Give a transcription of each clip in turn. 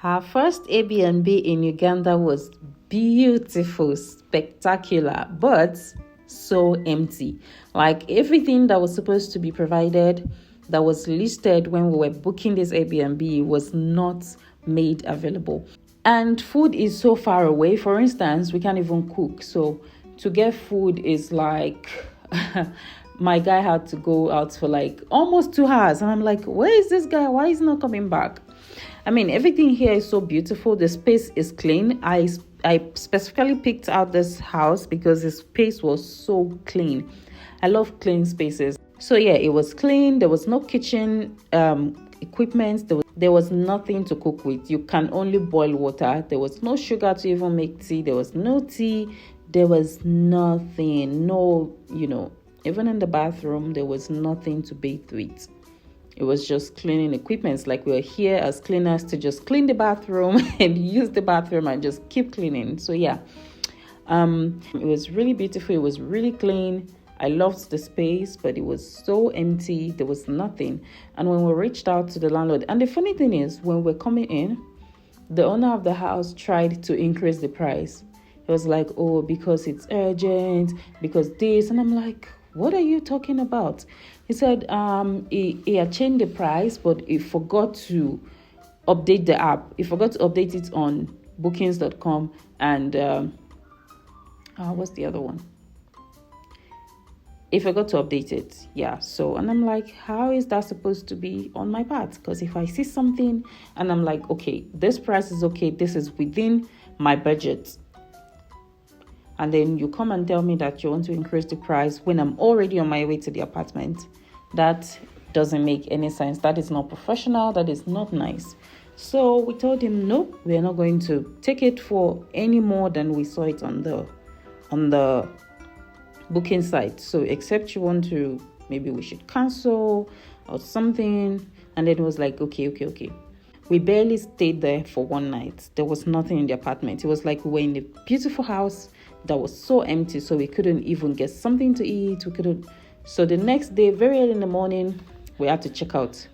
Our first Airbnb in Uganda was beautiful, spectacular, but so empty. Like everything that was supposed to be provided, that was listed when we were booking this Airbnb, was not made available. And food is so far away. For instance, we can't even cook. So to get food is like my guy had to go out for like almost 2 hours. And I'm like, where is this guy? Why is he not coming back? I mean, everything here is so beautiful. The space is clean. I specifically picked out this house because the space was so clean. I love clean spaces. So yeah, it was clean. There was no kitchen equipment. There was nothing to cook with. You can only boil water. There was no sugar to even make tea. There was no tea. There was nothing. No, even in the bathroom, there was nothing to bathe with. It was just cleaning equipment. Like we were here as cleaners to just clean the bathroom and use the bathroom and just keep cleaning. So yeah, it was really beautiful. It was really clean. I loved the space, but it was so empty. There was nothing. And when we reached out to the landlord, and the funny thing is, when we're coming in, the owner of the house tried to increase the price. He was like, oh, because it's urgent, because this. And I'm like, what are you talking about? He said he had changed the price, but he forgot to update the app. He forgot to update it on bookings.com and what's the other one? He forgot to update it. Yeah. So, and I'm like, how is that supposed to be on my part? Because if I see something and I'm like, okay, this price is okay, this is within my budget, and then you come and tell me that you want to increase the price when I'm already on my way to the apartment, that doesn't make any sense. That is not professional. That is not nice. So we told him, no, we are not going to take it for any more than we saw it on the booking site. So except you want to, maybe we should cancel or something. And then it was like, okay. We barely stayed there for one night. There was nothing in the apartment. It was like we were in a beautiful house that was so empty, so we couldn't even get something to eat. So the next day, very early in the morning, we had to check out.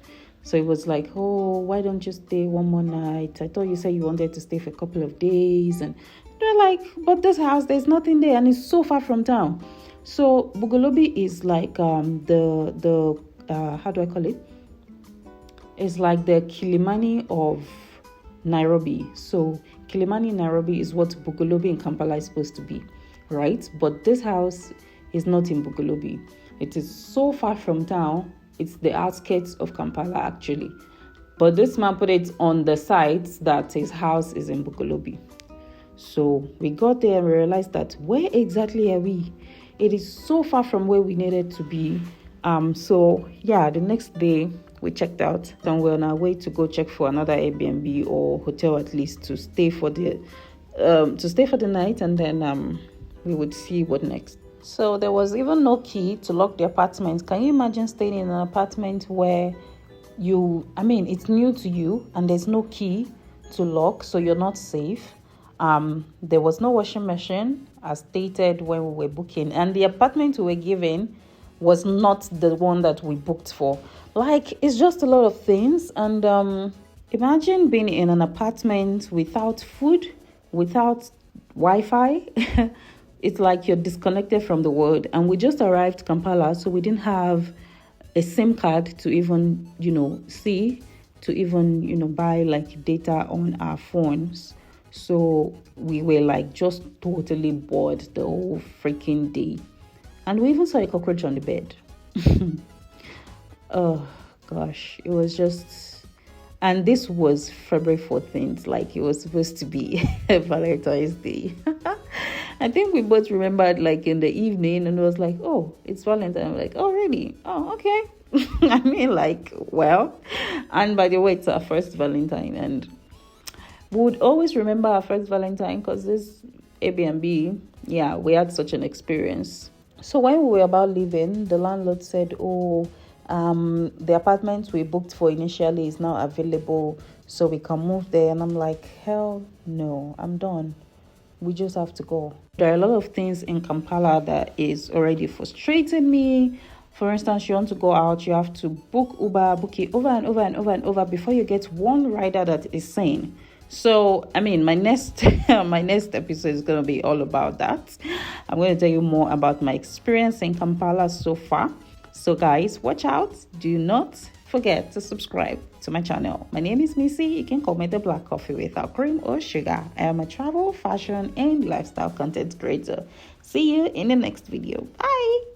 So it was like, oh, why don't you stay one more night? I thought you said you wanted to stay for a couple of days. And they're like, but this house, there's nothing there, and it's so far from town. So Bugolobi is like the how do I call it? It's like the Kilimani of Nairobi. So Kilimani in Nairobi is what Bugolobi in Kampala is supposed to be, right? But this house is not in Bugolobi. It is so far from town. It's the outskirts of Kampala, actually. But this man put it on the site that his house is in Bugolobi. So we got there and we realized that where exactly are we? It is so far from where we needed to be. So yeah, the next day we checked out and we're on our way to go check for another Airbnb or hotel, at least to stay for the night, and then we would see what next. So there was even no key to lock the apartment. Can you imagine staying in an apartment where it's new to you and there's no key to lock, so you're not safe? There was no washing machine as stated when we were booking, and the apartment we were given was not the one that we booked for. Like, it's just a lot of things. And imagine being in an apartment without food, without Wi-Fi. It's like you're disconnected from the world. And we just arrived Kampala, so we didn't have a SIM card to even, buy like data on our phones. So we were like just totally bored the whole freaking day. And we even saw a cockroach on the bed. Oh gosh, it was just, and this was February 14th, like it was supposed to be Valentine's Day. I think we both remembered like in the evening, and it was like, oh, it's Valentine. I'm like, oh really? Oh, okay. I mean, like, well, and by the way, it's our first Valentine, and we would always remember our first Valentine because this Airbnb, yeah, we had such an experience. So when we were about leaving, the landlord said, oh, the apartment we booked for initially is now available, so we can move there. And I'm like, hell no, I'm done. We just have to go. There are a lot of things in Kampala that is already frustrating me. For instance, you want to go out, you have to book Uber, book it over and over and over and over before you get one rider that is sane. So I mean, my next my next episode is going to be all about that. I'm going to tell you more about my experience in Kampala so far. So guys, watch out. Do not forget to subscribe to my channel. My name is Missy. You can call me the Black Coffee without cream or sugar. I am a travel, fashion, and lifestyle content creator. See you in the next video. Bye.